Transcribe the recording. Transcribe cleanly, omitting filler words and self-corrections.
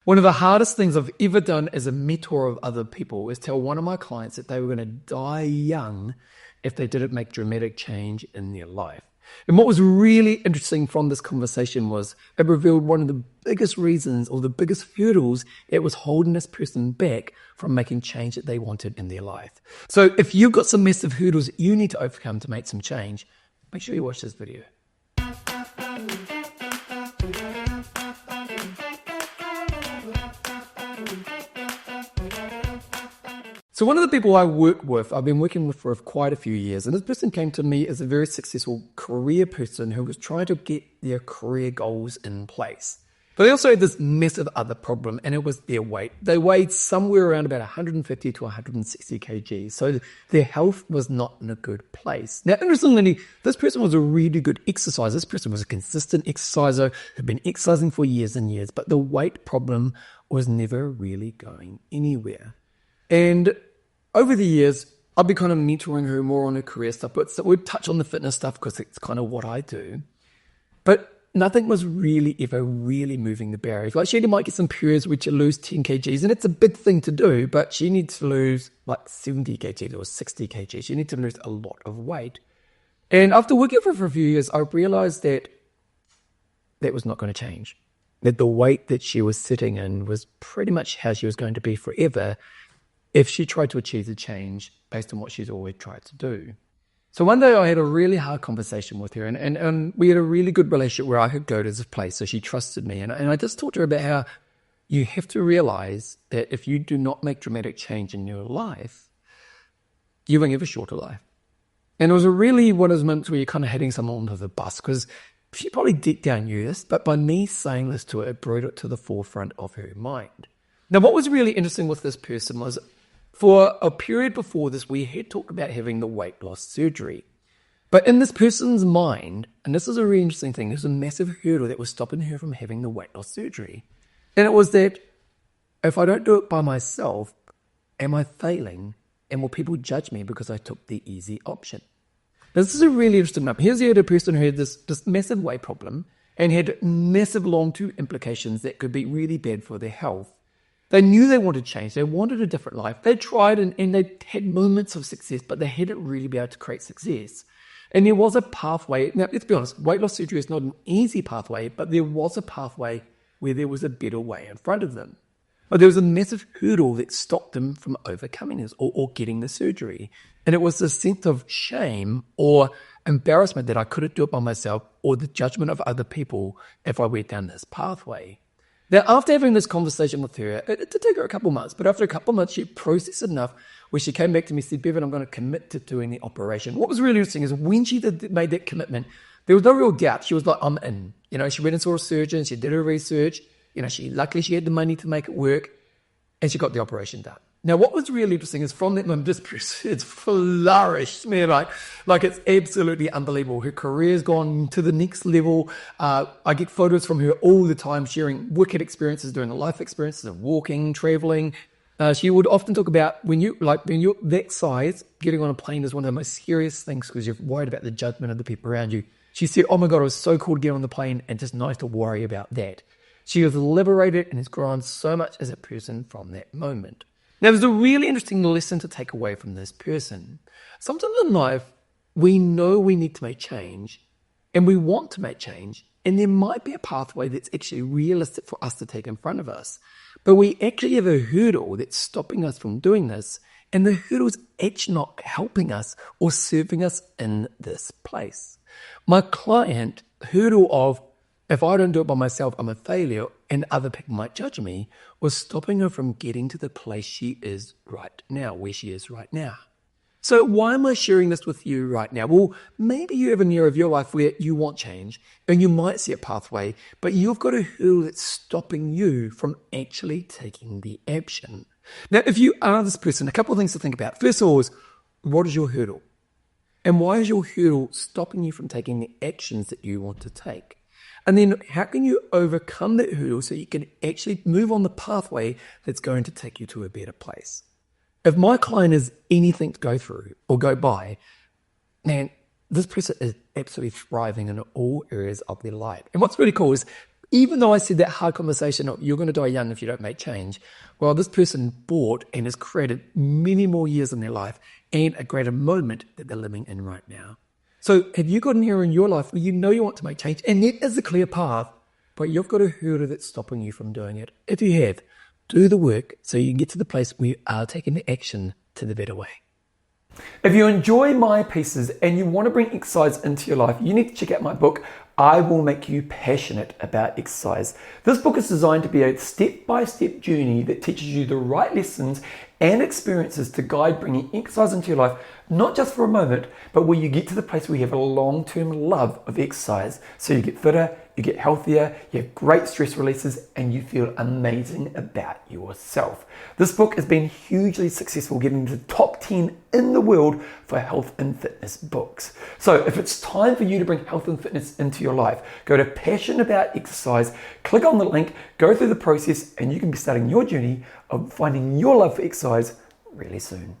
One of the hardest things I've ever done as a mentor of other people is tell one of my clients that they were going to die young if they didn't make dramatic change in their life. And what was really interesting from this conversation was it revealed one of the biggest reasons or the biggest hurdles it was holding this person back from making change that they wanted in their life. So if you've got some massive hurdles that you need to overcome to make some change, make sure you watch this video. So one of the people I work with, I've been working with for quite a few years, and this person came to me as a very successful career person who was trying to get their career goals in place. But they also had this massive other problem, and it was their weight. They weighed somewhere around about 150 to 160 kg, so their health was not in a good place. Now, interestingly, this person was a really good exerciser. This person was a consistent exerciser, had been exercising for years and years, but the weight problem was never really going anywhere. And over the years, I've been kind of mentoring her more on her career stuff, but we'd touch on the fitness stuff because it's kind of what I do. But nothing was really ever really moving the barriers. Like she might get some periods where she lose 10 kgs, and it's a big thing to do, but she needs to lose like 70 kgs or 60 kgs. She needs to lose a lot of weight. And after working with her for a few years, I realized that that was not going to change. That the weight that she was sitting in was pretty much how she was going to be forever if she tried to achieve the change based on what she's always tried to do. So one day I had a really hard conversation with her, and we had a really good relationship where I could go to this place, so she trusted me. And I just talked to her about how you have to realize that if you do not make dramatic change in your life, you won't have a shorter life. And it was really one of those moments where you're kind of hitting someone under the bus, because she probably deep down knew this, but by me saying this to her, it brought it to the forefront of her mind. Now, what was really interesting with this person was, for a period before this, we had talked about having the weight loss surgery. But in this person's mind, and this is a really interesting thing, there's a massive hurdle that was stopping her from having the weight loss surgery. And it was that if I don't do it by myself, am I failing? And will people judge me because I took the easy option? Now, this is a really interesting number. Here's a person who had this massive weight problem and had massive long-term implications that could be really bad for their health. They knew they wanted change. They wanted a different life. They tried and they had moments of success, but they hadn't really been able to create success. And there was a pathway. Now, let's be honest, weight loss surgery is not an easy pathway, but there was a pathway where there was a better way in front of them. But there was a massive hurdle that stopped them from overcoming this or getting the surgery. And it was the sense of shame or embarrassment that I couldn't do it by myself, or the judgment of other people if I went down this pathway. Now, after having this conversation with her, it did take her a couple of months, but after a couple of months, she processed enough where she came back to me and said, Bevan, I'm going to commit to doing the operation. What was really interesting is when she made that commitment, there was no real doubt. She was like, I'm in. She went and saw a surgeon, she did her research, luckily she had the money to make it work, and she got the operation done. Now, what was really interesting is from that moment, this person, it's flourished, man, like it's absolutely unbelievable. Her career's gone to the next level. I get photos from her all the time, sharing wicked experiences, doing the life experiences of walking, traveling. She would often talk about when you're that size, getting on a plane is one of the most scariest things because you're worried about the judgment of the people around you. She said, oh my God, it was so cool to get on the plane and just nice to worry about that. She was liberated and has grown so much as a person from that moment. Now, there's a really interesting lesson to take away from this person. Sometimes in life, we know we need to make change and we want to make change, and there might be a pathway that's actually realistic for us to take in front of us. But we actually have a hurdle that's stopping us from doing this, and the hurdle is actually not helping us or serving us in this place. My client, hurdle of, if I don't do it by myself, I'm a failure and other people might judge me, was stopping her from getting to the place she is right now, where she is right now. So why am I sharing this with you right now? Well, maybe you have an area of your life where you want change and you might see a pathway, but you've got a hurdle that's stopping you from actually taking the action. Now, if you are this person, a couple of things to think about. First of all is, what is your hurdle? And why is your hurdle stopping you from taking the actions that you want to take? And then how can you overcome that hurdle so you can actually move on the pathway that's going to take you to a better place? If my client is anything to go through or go by, man, this person is absolutely thriving in all areas of their life. And what's really cool is even though I said that hard conversation of you're going to die young if you don't make change, well, this person bought and has created many more years in their life and a greater moment that they're living in right now. So have you got an area in your life where you know you want to make change and it is a clear path, but you've got a hurdle that's stopping you from doing it? If you have, do the work so you can get to the place where you are taking the action to the better way. If you enjoy my pieces and you want to bring exercise into your life, you need to check out my book, I Will Make You Passionate About Exercise. This book is designed to be a step-by-step journey that teaches you the right lessons and experiences to guide bringing exercise into your life, not just for a moment, but where you get to the place where you have a long-term love of exercise. So you get fitter, you get healthier, you have great stress releases, and you feel amazing about yourself. This book has been hugely successful, getting to the top 10 in the world for health and fitness books. So if it's time for you to bring health and fitness into your life, go to Passion About Exercise, click on the link, go through the process, and you can be starting your journey of finding your love for exercise really soon.